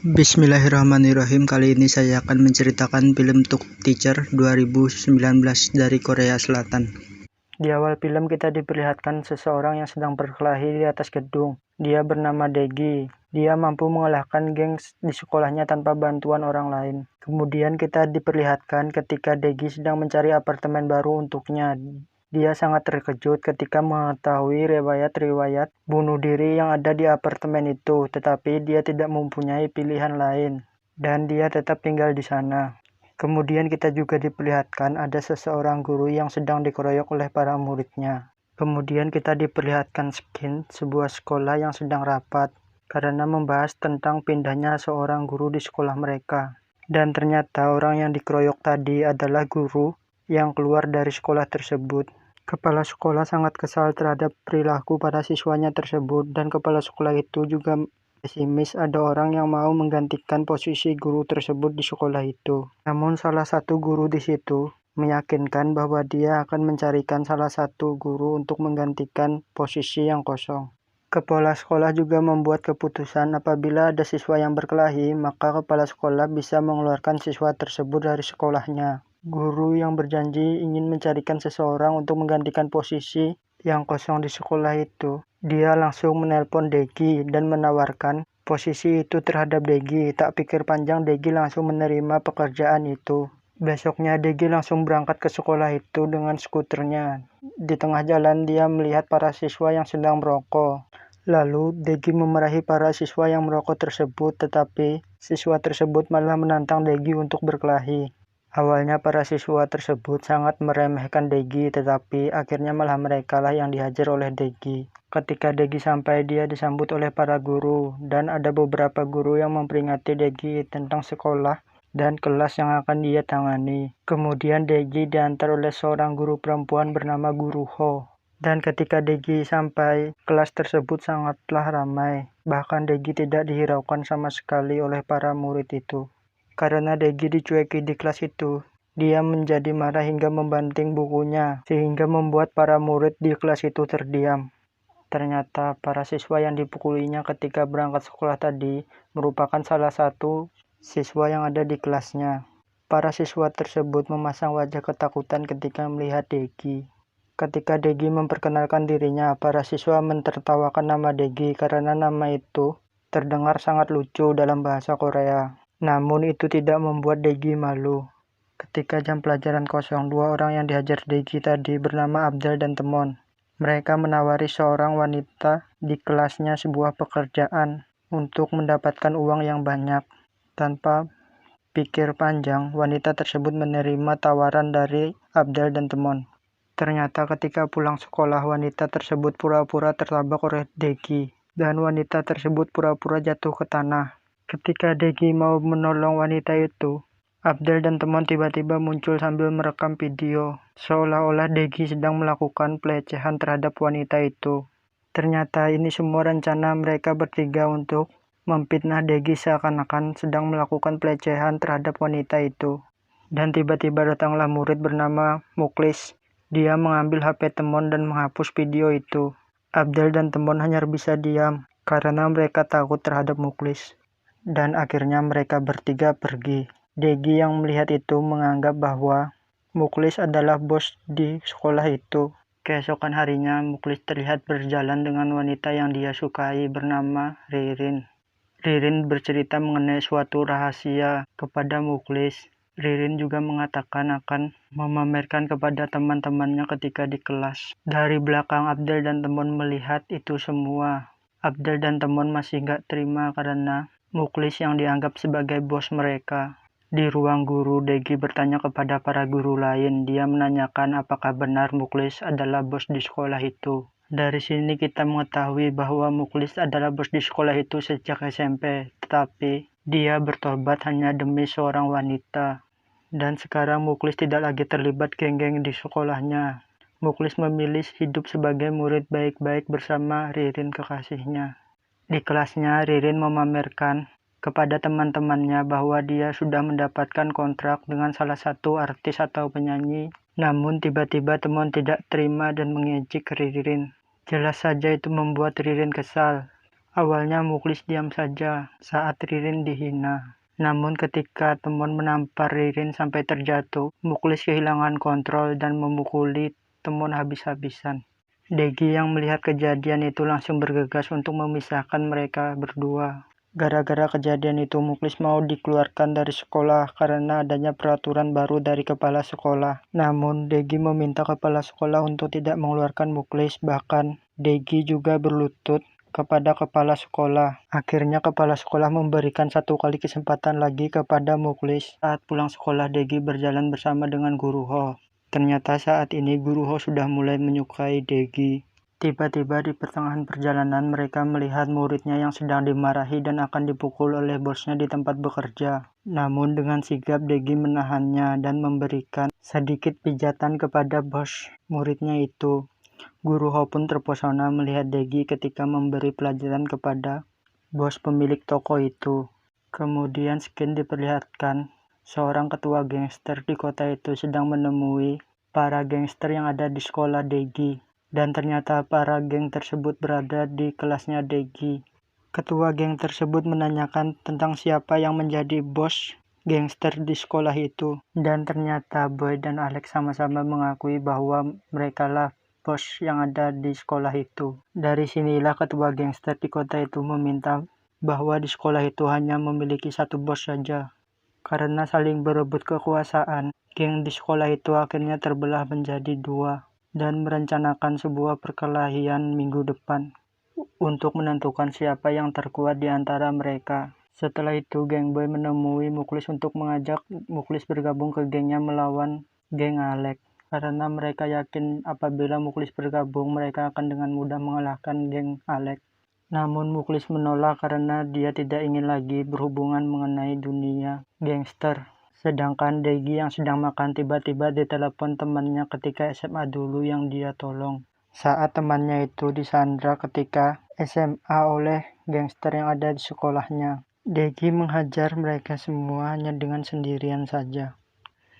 Bismillahirrahmanirrahim. Kali ini saya akan menceritakan film Tuk Teacher 2019 dari Korea Selatan. Di awal film kita diperlihatkan seseorang yang sedang berkelahi di atas gedung. Dia bernama Daegi. Dia mampu mengalahkan geng di sekolahnya tanpa bantuan orang lain. Kemudian kita diperlihatkan ketika Daegi sedang mencari apartemen baru untuknya. Dia sangat terkejut ketika mengetahui riwayat-riwayat bunuh diri yang ada di apartemen itu, tetapi dia tidak mempunyai pilihan lain, dan dia tetap tinggal di sana. Kemudian kita juga diperlihatkan ada seseorang guru yang sedang dikeroyok oleh para muridnya. Kemudian kita diperlihatkan sebuah sekolah yang sedang rapat, karena membahas tentang pindahnya seorang guru di sekolah mereka. Dan ternyata orang yang dikeroyok tadi adalah guru yang keluar dari sekolah tersebut. Kepala sekolah sangat kesal terhadap perilaku para siswanya tersebut, dan kepala sekolah itu juga pesimis ada orang yang mau menggantikan posisi guru tersebut di sekolah itu. Namun salah satu guru di situ meyakinkan bahwa dia akan mencarikan salah satu guru untuk menggantikan posisi yang kosong. Kepala sekolah juga membuat keputusan apabila ada siswa yang berkelahi, maka kepala sekolah bisa mengeluarkan siswa tersebut dari sekolahnya. Guru yang berjanji ingin mencarikan seseorang untuk menggantikan posisi yang kosong di sekolah itu. Dia langsung menelpon Daegi dan menawarkan posisi itu terhadap Daegi. Tak pikir panjang, Daegi langsung menerima pekerjaan itu. Besoknya Daegi langsung berangkat ke sekolah itu dengan skuternya. Di tengah jalan dia melihat para siswa yang sedang merokok. Lalu Daegi memarahi para siswa yang merokok tersebut, tetapi siswa tersebut malah menantang Daegi untuk berkelahi. Awalnya para siswa tersebut sangat meremehkan Daegi, tetapi akhirnya malah mereka lah yang dihajar oleh Daegi. Ketika Daegi sampai, dia disambut oleh para guru, dan ada beberapa guru yang memperingati Daegi tentang sekolah dan kelas yang akan dia tangani. Kemudian Daegi diantar oleh seorang guru perempuan bernama Guru Ho. Dan ketika Daegi sampai, kelas tersebut sangatlah ramai. Bahkan Daegi tidak dihiraukan sama sekali oleh para murid itu. Karena Daegi dicueki di kelas itu, dia menjadi marah hingga membanting bukunya, sehingga membuat para murid di kelas itu terdiam. Ternyata para siswa yang dipukulinya ketika berangkat sekolah tadi merupakan salah satu siswa yang ada di kelasnya. Para siswa tersebut memasang wajah ketakutan ketika melihat Daegi. Ketika Daegi memperkenalkan dirinya, para siswa mentertawakan nama Daegi karena nama itu terdengar sangat lucu dalam bahasa Korea. Namun itu tidak membuat Daegi malu. Ketika jam pelajaran kosong, dua orang yang dihajar Daegi tadi bernama Abdel dan Temon. Mereka menawari seorang wanita di kelasnya sebuah pekerjaan untuk mendapatkan uang yang banyak. Tanpa pikir panjang, wanita tersebut menerima tawaran dari Abdel dan Temon. Ternyata ketika pulang sekolah, wanita tersebut pura-pura tertabrak oleh Daegi, dan wanita tersebut pura-pura jatuh ke tanah. Ketika Daegi mau menolong wanita itu, Abdel dan Temon tiba-tiba muncul sambil merekam video, seolah-olah Daegi sedang melakukan pelecehan terhadap wanita itu. Ternyata ini semua rencana mereka bertiga untuk memfitnah Daegi seakan-akan sedang melakukan pelecehan terhadap wanita itu. Dan tiba-tiba datanglah murid bernama Muklis. Dia mengambil HP Temon dan menghapus video itu. Abdel dan Temon hanya bisa diam karena mereka takut terhadap Muklis. Dan akhirnya mereka bertiga pergi. Daegi yang melihat itu menganggap bahwa Muklis adalah bos di sekolah itu. Keesokan harinya, Muklis terlihat berjalan dengan wanita yang dia sukai bernama Ririn. Ririn bercerita mengenai suatu rahasia kepada Muklis. Ririn juga mengatakan akan memamerkan kepada teman-temannya ketika di kelas. Dari belakang, Abdel dan Temon melihat itu semua. Abdel dan Temon masih gak terima karena Muklis yang dianggap sebagai bos mereka. Di ruang guru, Daegi bertanya kepada para guru lain. Dia menanyakan apakah benar Muklis adalah bos di sekolah itu. Dari sini kita mengetahui bahwa Muklis adalah bos di sekolah itu sejak SMP, tetapi dia bertobat hanya demi seorang wanita. Dan sekarang Muklis tidak lagi terlibat geng-geng di sekolahnya. Muklis memilih hidup sebagai murid baik-baik bersama Ririn kekasihnya. Di kelasnya, Ririn memamerkan kepada teman-temannya bahwa dia sudah mendapatkan kontrak dengan salah satu artis atau penyanyi. Namun tiba-tiba Temon tidak terima dan mengejek Ririn. Jelas saja itu membuat Ririn kesal. Awalnya Muklis diam saja saat Ririn dihina. Namun ketika teman menampar Ririn sampai terjatuh, Muklis kehilangan kontrol dan memukuli teman habis-habisan. Degi yang melihat kejadian itu langsung bergegas untuk memisahkan mereka berdua. Gara-gara kejadian itu Muklis mau dikeluarkan dari sekolah karena adanya peraturan baru dari kepala sekolah. Namun Degi meminta kepala sekolah untuk tidak mengeluarkan Muklis, bahkan Degi juga berlutut kepada kepala sekolah. Akhirnya kepala sekolah memberikan 1 kali kesempatan lagi kepada Muklis. Saat pulang sekolah Degi berjalan bersama dengan Guru Ho. Ternyata saat ini Guru Ho sudah mulai menyukai Degi. Tiba-tiba di pertengahan perjalanan mereka melihat muridnya yang sedang dimarahi dan akan dipukul oleh bosnya di tempat bekerja. Namun dengan sigap Degi menahannya dan memberikan sedikit pijatan kepada bos muridnya itu. Guru Ho pun terpesona melihat Degi ketika memberi pelajaran kepada bos pemilik toko itu. Kemudian scene diperlihatkan seorang ketua gangster di kota itu sedang menemui para gangster yang ada di sekolah Degi. Dan ternyata para geng tersebut berada di kelasnya Degi. Ketua geng tersebut menanyakan tentang siapa yang menjadi bos gangster di sekolah itu. Dan ternyata Boy dan Alex sama-sama mengakui bahwa mereka lah bos yang ada di sekolah itu. Dari sinilah ketua gangster di kota itu meminta bahwa di sekolah itu hanya memiliki 1 bos saja. Karena saling berebut kekuasaan, geng di sekolah itu akhirnya terbelah menjadi 2 dan merencanakan sebuah perkelahian minggu depan untuk menentukan siapa yang terkuat di antara mereka. Setelah itu, geng Boy menemui Muklis untuk mengajak Muklis bergabung ke gengnya melawan geng Alex. Karena mereka yakin apabila Muklis bergabung, mereka akan dengan mudah mengalahkan geng Alex. Namun Muklis menolak karena dia tidak ingin lagi berhubungan mengenai dunia gangster. Sedangkan Degi yang sedang makan tiba-tiba ditelepon temannya ketika SMA dulu yang dia tolong. Saat temannya itu disandra ketika SMA oleh gangster yang ada di sekolahnya. Degi menghajar mereka semua hanya dengan sendirian saja.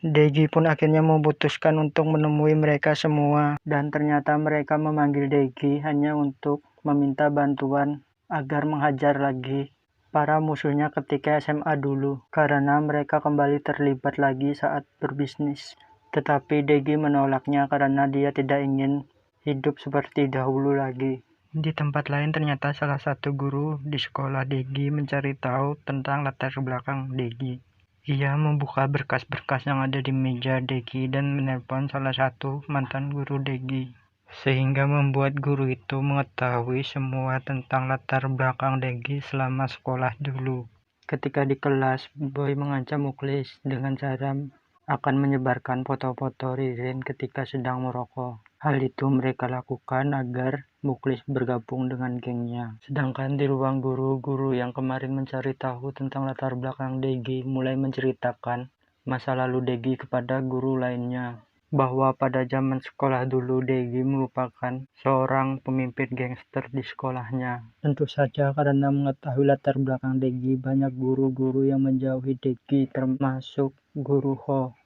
Degi pun akhirnya memutuskan untuk menemui mereka semua dan ternyata mereka memanggil Degi hanya untuk meminta bantuan agar menghajar lagi para musuhnya ketika SMA dulu karena mereka kembali terlibat lagi saat berbisnis. Tetapi Degi menolaknya karena dia tidak ingin hidup seperti dahulu lagi. Di tempat lain ternyata salah satu guru di sekolah Degi mencari tahu tentang latar belakang Degi. Ia membuka berkas-berkas yang ada di meja Degi dan menelpon salah satu mantan guru Degi. Sehingga membuat guru itu mengetahui semua tentang latar belakang Degi selama sekolah dulu. Ketika di kelas, Boy mengancam Muklis dengan cara akan menyebarkan foto-foto Ririn ketika sedang merokok. Hal itu mereka lakukan agar Muklis bergabung dengan gengnya. Sedangkan di ruang guru yang kemarin mencari tahu tentang latar belakang Degi mulai menceritakan masa lalu Degi kepada guru lainnya. Bahwa pada zaman sekolah dulu Degi merupakan seorang pemimpin gangster di sekolahnya. Tentu saja karena mengetahui latar belakang Degi, banyak guru-guru yang menjauhi Degi termasuk Guru Ho.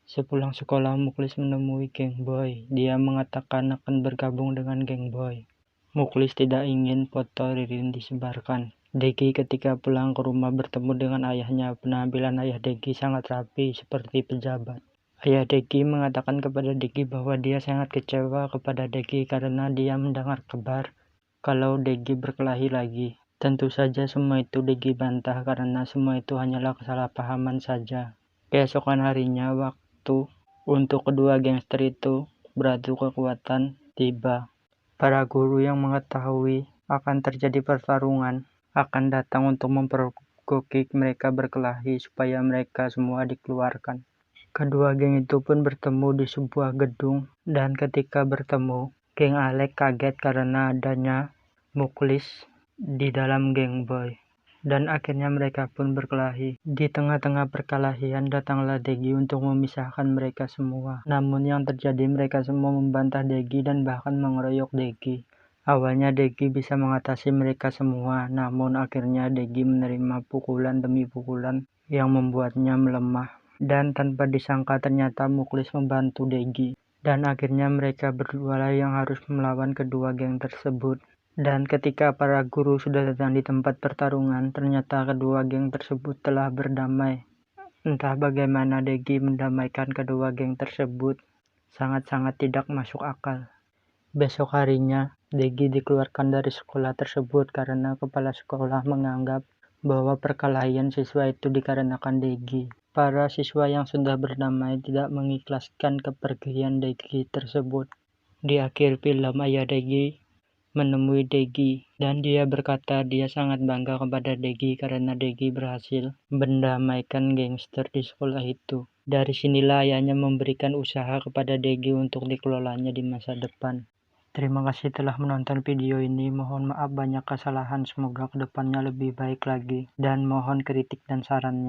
Sepulang sekolah, Muklis menemui geng Boy. Dia mengatakan akan bergabung dengan geng Boy. Muklis tidak ingin foto Ririn disebarkan. Degi ketika pulang ke rumah bertemu dengan ayahnya. Penampilan ayah Degi sangat rapi seperti pejabat. Ayah Degi mengatakan kepada Degi bahwa dia sangat kecewa kepada Degi karena dia mendengar kabar kalau Degi berkelahi lagi. Tentu saja semua itu Degi bantah karena semua itu hanyalah kesalahpahaman saja. Keesokan harinya waktu untuk kedua gangster itu beradu kekuatan tiba. Para guru yang mengetahui akan terjadi pertarungan akan datang untuk mempergoki mereka berkelahi supaya mereka semua dikeluarkan. Kedua geng itu pun bertemu di sebuah gedung dan ketika bertemu, geng Alex kaget karena adanya Muklis di dalam geng Boy. Dan akhirnya mereka pun berkelahi. Di tengah-tengah perkelahian datanglah Degi untuk memisahkan mereka semua. Namun yang terjadi mereka semua membantah Degi dan bahkan mengeroyok Degi. Awalnya Degi bisa mengatasi mereka semua, namun akhirnya Degi menerima pukulan demi pukulan yang membuatnya melemah. Dan tanpa disangka ternyata Muklis membantu Degi. Dan akhirnya mereka berdua lah yang harus melawan kedua geng tersebut. Dan ketika para guru sudah datang di tempat pertarungan, ternyata kedua geng tersebut telah berdamai. Entah bagaimana Degi mendamaikan kedua geng tersebut, sangat-sangat tidak masuk akal. Besok harinya, Degi dikeluarkan dari sekolah tersebut karena kepala sekolah menganggap bahwa perkelahian siswa itu dikarenakan Degi. Para siswa yang sudah berdamai tidak mengikhlaskan kepergian Degi tersebut. Di akhir film, ayah Degi menemui Degi dan dia berkata dia sangat bangga kepada Degi karena Degi berhasil mendamaikan gangster di sekolah itu. Dari sinilah ayahnya memberikan usaha kepada Degi untuk dikelolanya di masa depan. Terima kasih telah menonton video ini. Mohon maaf banyak kesalahan, semoga kedepannya lebih baik lagi, dan mohon kritik dan sarannya.